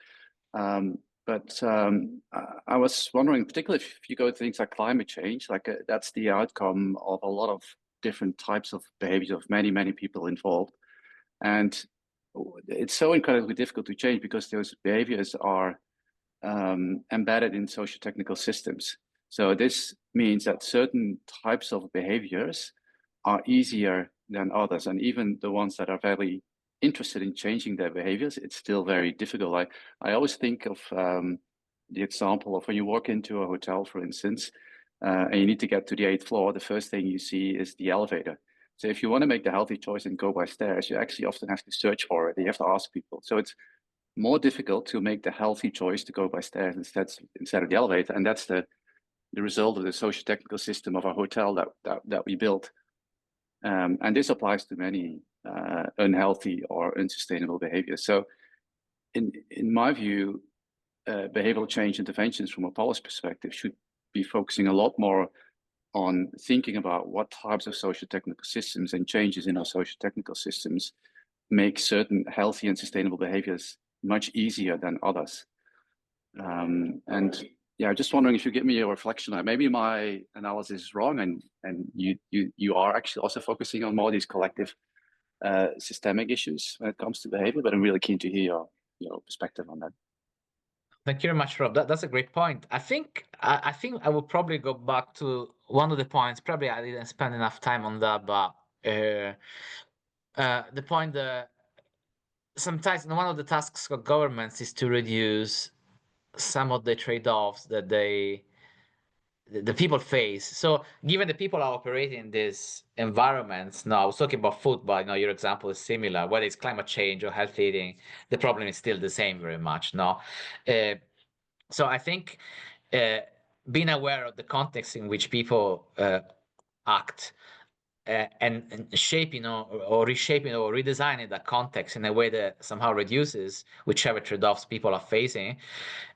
But I was wondering, particularly if you go to things like climate change, like that's the outcome of a lot of different types of behaviors of many, many people involved. And it's so incredibly difficult to change because those behaviors are embedded in socio-technical systems. So this means that certain types of behaviors are easier than others. And even the ones that are very interested in changing their behaviors, it's still very difficult. I always think of the example of when you walk into a hotel, for instance, and you need to get to the 8th floor, the first thing you see is the elevator. So if you want to make the healthy choice and go by stairs, you actually often have to search for it. You have to ask people. So it's more difficult to make the healthy choice to go by stairs instead of the elevator. And that's the result of the socio-technical system of a hotel that we built. And this applies to many unhealthy or unsustainable behaviors. So in my view, behavioral change interventions from a policy perspective should be focusing a lot more on thinking about what types of socio-technical systems and changes in our socio-technical systems make certain healthy and sustainable behaviors much easier than others. And yeah, just wondering if you give me a reflection on maybe my analysis is wrong, and you are actually also focusing on more these collective systemic issues when it comes to behavior. But I'm really keen to hear your perspective on that. Thank you very much, Rob. That's a great point. I think I will probably go back to one of the points. Probably I didn't spend enough time on that, but the point that sometimes one of the tasks of governments is to reduce some of the trade-offs that the people face. So given the people are operating in these environments, now I was talking about food, but your example is similar, whether it's climate change or health eating, the problem is still the same very much. No, so I think being aware of the context in which people act and shaping or reshaping or redesigning that context in a way that somehow reduces whichever trade-offs people are facing,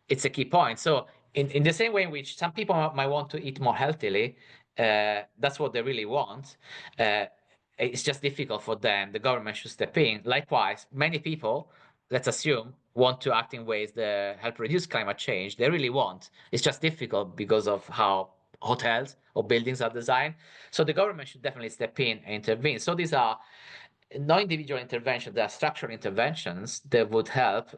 it's a key point. So in the same way in which some people might want to eat more healthily, that's what they really want. It's just difficult for them. The government should step in. Likewise, many people, let's assume, want to act in ways that help reduce climate change. They really want. It's just difficult because of how hotels or buildings are designed. So the government should definitely step in and intervene. So these are no individual interventions, there are structural interventions that would help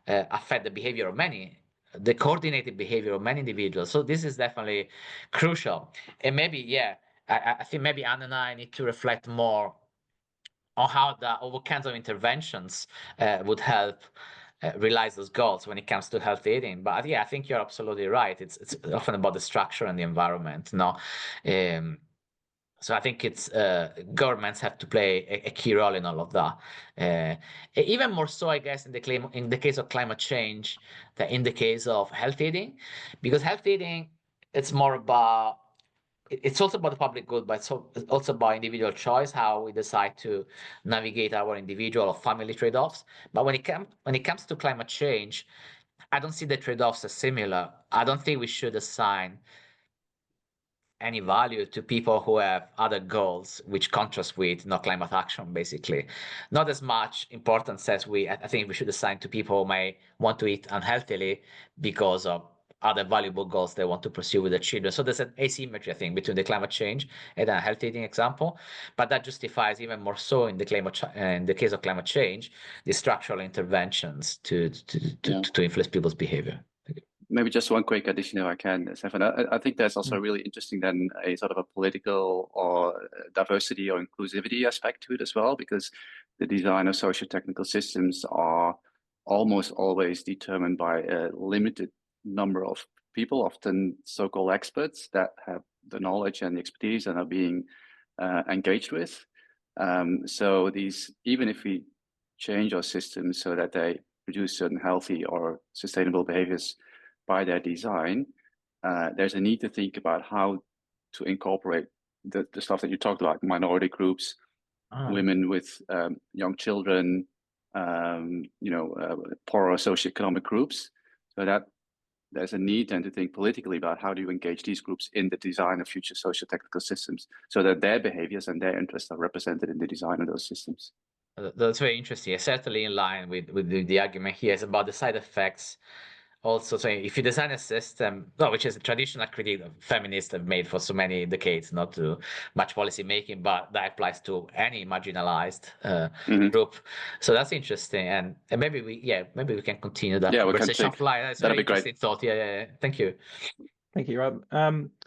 affect the behavior of many, the coordinated behavior of many individuals. So this is definitely crucial. And maybe, yeah, I think maybe Anne and I need to reflect more on how what kinds of interventions would help realize those goals when it comes to health eating. But yeah, I think you're absolutely right. It's often about the structure and the environment. So I think it's governments have to play a key role in all of that. Even more so, I guess, in the case of climate change than in the case of health eating, because health eating, it's more about, it's also about the public good, but it's also about individual choice, how we decide to navigate our individual or family trade-offs. But when it comes to climate change, I don't see the trade-offs as similar. I don't think we should assign any value to people who have other goals which contrast with no climate action, basically. Not as much importance as I think we should assign to people who may want to eat unhealthily because of other valuable goals they want to pursue with their children. So there's an asymmetry, I think, between the climate change and a health eating example, but that justifies even more so in the case of climate change, the structural interventions to influence people's behavior. Maybe just one quick addition if I can, Stefan. I think there's also really interesting then a sort of a political or diversity or inclusivity aspect to it as well, because the design of socio-technical systems are almost always determined by a limited number of people, often so-called experts that have the knowledge and the expertise and are being engaged with. So these, even if we change our systems so that they produce certain healthy or sustainable behaviors by their design, there's a need to think about how to incorporate the stuff that you talked about, minority groups, women with young children, poorer socioeconomic groups, so that there's a need then to think politically about how do you engage these groups in the design of future social technical systems so that their behaviors and their interests are represented in the design of those systems. That's very interesting. It's certainly in line with the argument here. It's about the side effects. Also, so if you design a system, which is a traditional critique that feminists have made for so many decades, not to much policy making, but that applies to any marginalized group. So that's interesting, and maybe we can continue that conversation offline. That's that'd very be great. interesting thought. Yeah. Thank you. Thank you, Rob.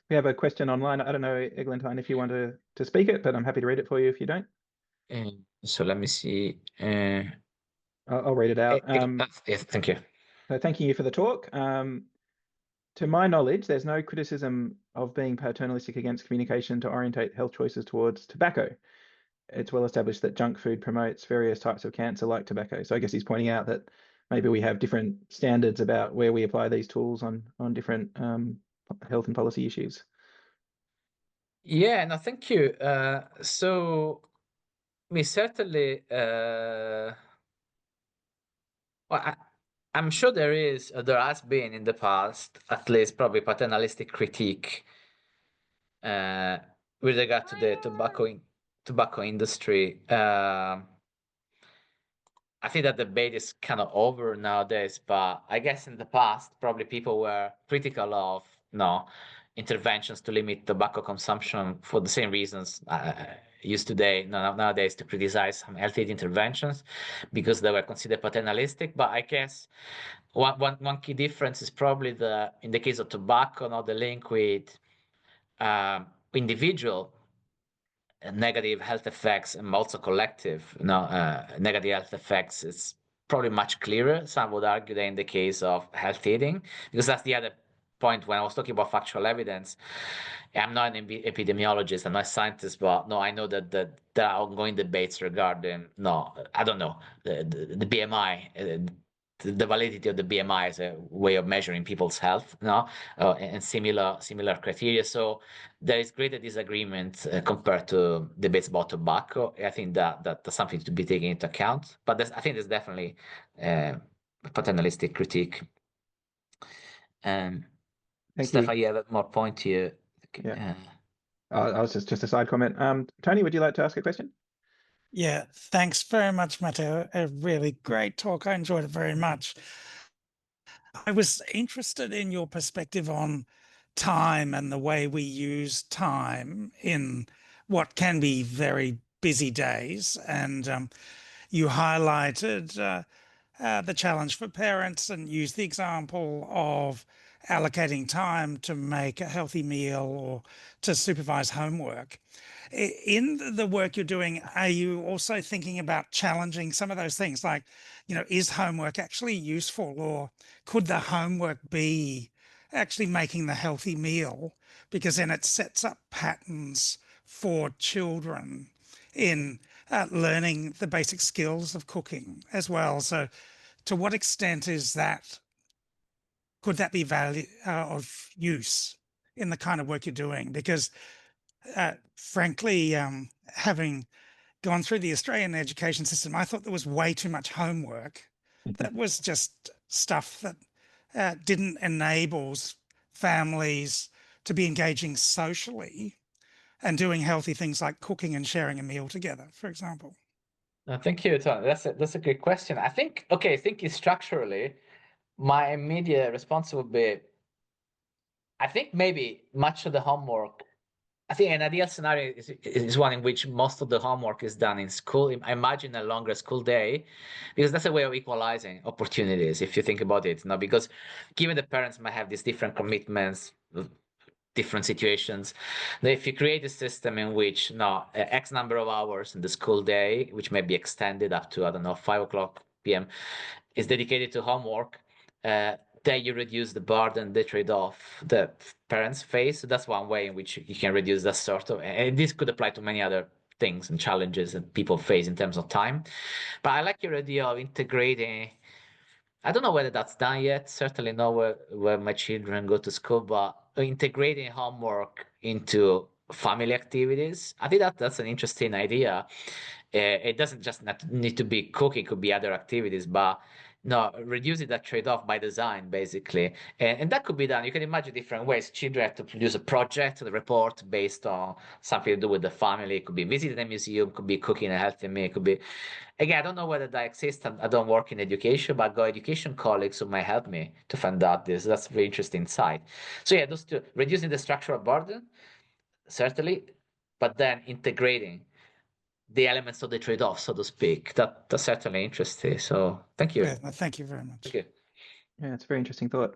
We have a question online. I don't know, Eglantine, if you want to speak it, but I'm happy to read it for you if you don't. So let me see. I'll read it out. Yes, thank you. So thanking you for the talk. To my knowledge, there's no criticism of being paternalistic against communication to orientate health choices towards tobacco. It's well established that junk food promotes various types of cancer like tobacco. So I guess he's pointing out that maybe we have different standards about where we apply these tools on different health and policy issues. Yeah, no, thank you. So we certainly, I'm sure there has been in the past, at least probably paternalistic critique with regard to the tobacco industry. I think that debate is kind of over nowadays, but I guess in the past, probably people were critical of interventions to limit tobacco consumption for the same reasons used nowadays to criticize some health aid interventions because they were considered paternalistic. But I guess one key difference is probably in the case of tobacco, the link with individual negative health effects and also collective negative health effects is probably much clearer. Some would argue that in the case of health eating, because that's the other point when I was talking about factual evidence. I'm not an epidemiologist, I'm not a scientist, but I know that there are ongoing debates regarding I don't know the BMI. The validity of the BMI as a way of measuring people's health, and similar criteria. So there is greater disagreement compared to debates about tobacco. I think that's something to be taken into account. But I think there's definitely paternalistic critique. Stefan, you have more point here. Yeah. I was just a side comment. Tony, would you like to ask a question? Yeah, thanks very much, Matteo. A really great talk. I enjoyed it very much. I was interested in your perspective on time and the way we use time in what can be very busy days. And you highlighted the challenge for parents and used the example of allocating time to make a healthy meal or to supervise homework. In the work you're doing, are you also thinking about challenging some of those things? Like, is homework actually useful, or could the homework be actually making the healthy meal? Because then it sets up patterns for children in learning the basic skills of cooking as well. So to what extent is that, could that be value of use in the kind of work you're doing? Because frankly, having gone through the Australian education system, I thought there was way too much homework. That was just stuff that didn't enable families to be engaging socially and doing healthy things like cooking and sharing a meal together, for example. Thank you, Tom. That's a good question. I think, okay, thinking structurally, my immediate response would be, I think maybe much of the homework, I think an ideal scenario is one in which most of the homework is done in school. I imagine a longer school day, because that's a way of equalizing opportunities, if you think about it. Now, because given the parents might have these different commitments, different situations, that if you create a system in which X number of hours in the school day, which may be extended up to, I don't know, 5 p.m., is dedicated to homework, then you reduce the burden, the trade-off the parents face. So that's one way in which you can reduce that sort of, and this could apply to many other things and challenges that people face in terms of time. But I like your idea of integrating. I don't know whether that's done yet. Certainly not where my children go to school, but integrating homework into family activities. I think that's an interesting idea. It doesn't just need to be cooking; it could be other activities, but no, reducing that trade-off by design, basically. And that could be done. You can imagine different ways. Children have to produce a project, a report based on something to do with the family. It could be visiting a museum, could be cooking a healthy meal, it could be. Again, I don't know whether that exists. I don't work in education, but I've got education colleagues who might help me to find out this. That's a very interesting insight. So yeah, those two, reducing the structural burden, certainly, but then integrating the elements of the trade-off, so to speak. That's certainly interesting. So thank you. Yeah, thank you very much. Thank you. Yeah, it's a very interesting thought.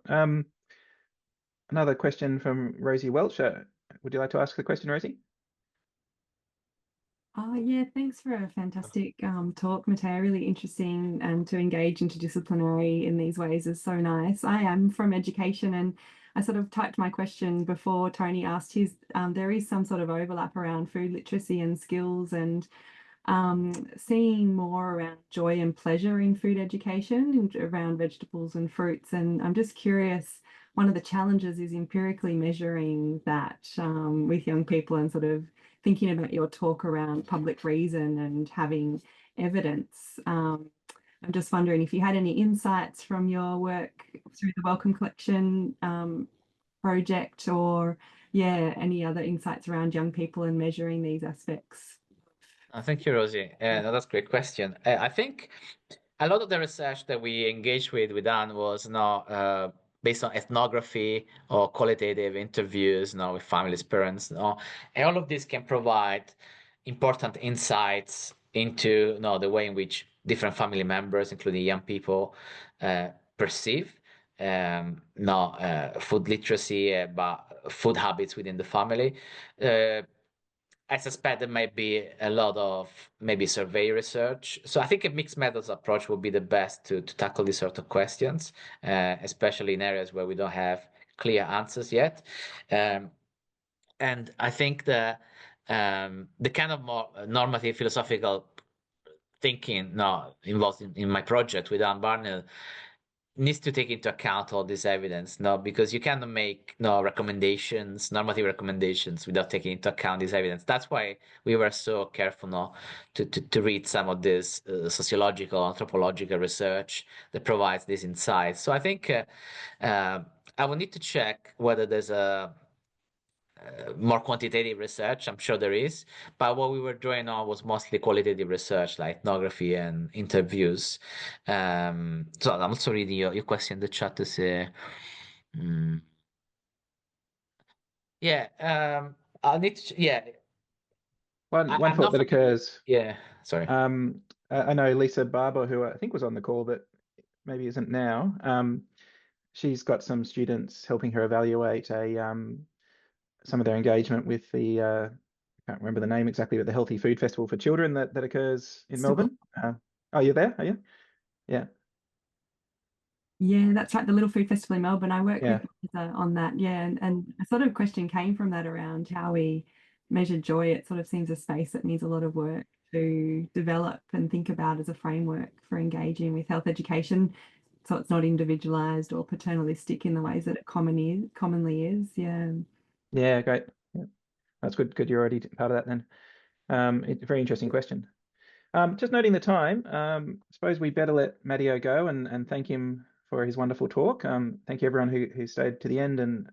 Another question from Rosie Welch. Would you like to ask the question, Rosie? Yeah, thanks for a fantastic talk, Matteo. Really interesting, and to engage interdisciplinary in these ways is so nice. I am from education, and I sort of typed my question before Tony asked his. There is some sort of overlap around food literacy and skills, and seeing more around joy and pleasure in food education, around vegetables and fruits. And I'm just curious, one of the challenges is empirically measuring that with young people, and sort of thinking about your talk around public reason and having evidence. I'm just wondering if you had any insights from your work through the Wellcome Collection project, or any other insights around young people and measuring these aspects. Thank you, Rosie. No, that's a great question. I think a lot of the research that we engaged with Dan was not based on ethnography or qualitative interviews, with families, parents, and all of this can provide important insights into the way in which different family members, including young people, perceive food literacy, but food habits within the family. I suspect there might be a lot of maybe survey research. So I think a mixed methods approach would be the best to tackle these sort of questions, especially in areas where we don't have clear answers yet. And I think the kind of more normative philosophical thinking involved in my project with Anne Barnell needs to take into account all this evidence, because you cannot make recommendations, normative recommendations, without taking into account this evidence. That's why we were so careful to read some of this sociological, anthropological research that provides these insights. So I think I will need to check whether there's a more quantitative research. I'm sure there is, but what we were drawing on was mostly qualitative research, like ethnography and interviews. So I'm also reading your question in the chat to say, I'll need to, One thought that occurs. Yeah, sorry. I know Lisa Barber, who I think was on the call, but maybe isn't now. She's got some students helping her evaluate some of their engagement with the I can't remember the name exactly, but the Healthy Food Festival for Children that occurs in Melbourne. Oh, you're there, are you? Yeah. Yeah, that's right. The Little Food Festival in Melbourne. I work with on that. Yeah, and a sort of question came from that around how we measured joy, it sort of seems a space that needs a lot of work to develop and think about as a framework for engaging with health education, so it's not individualized or paternalistic in the ways that it commonly is. Yeah, great. Yeah. That's good. Good, you're already part of that then. Very interesting question. Just noting the time, I suppose we better let Matteo go and thank him for his wonderful talk. Thank you everyone who stayed to the end, and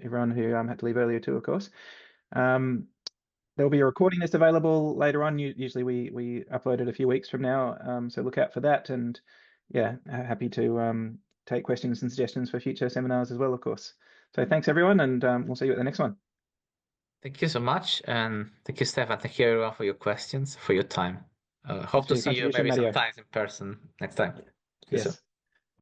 everyone who had to leave earlier too, of course. There'll be a recording that's available later on. Usually we upload it a few weeks from now, so look out for that. And yeah, happy to take questions and suggestions for future seminars as well, of course. So thanks everyone, and we'll see you at the next one. Thank you so much, and thank you, Stefan. Thank you everyone for your questions, for your time. Hope to see you maybe Matteo. sometimes in person next time. See you soon. Yes.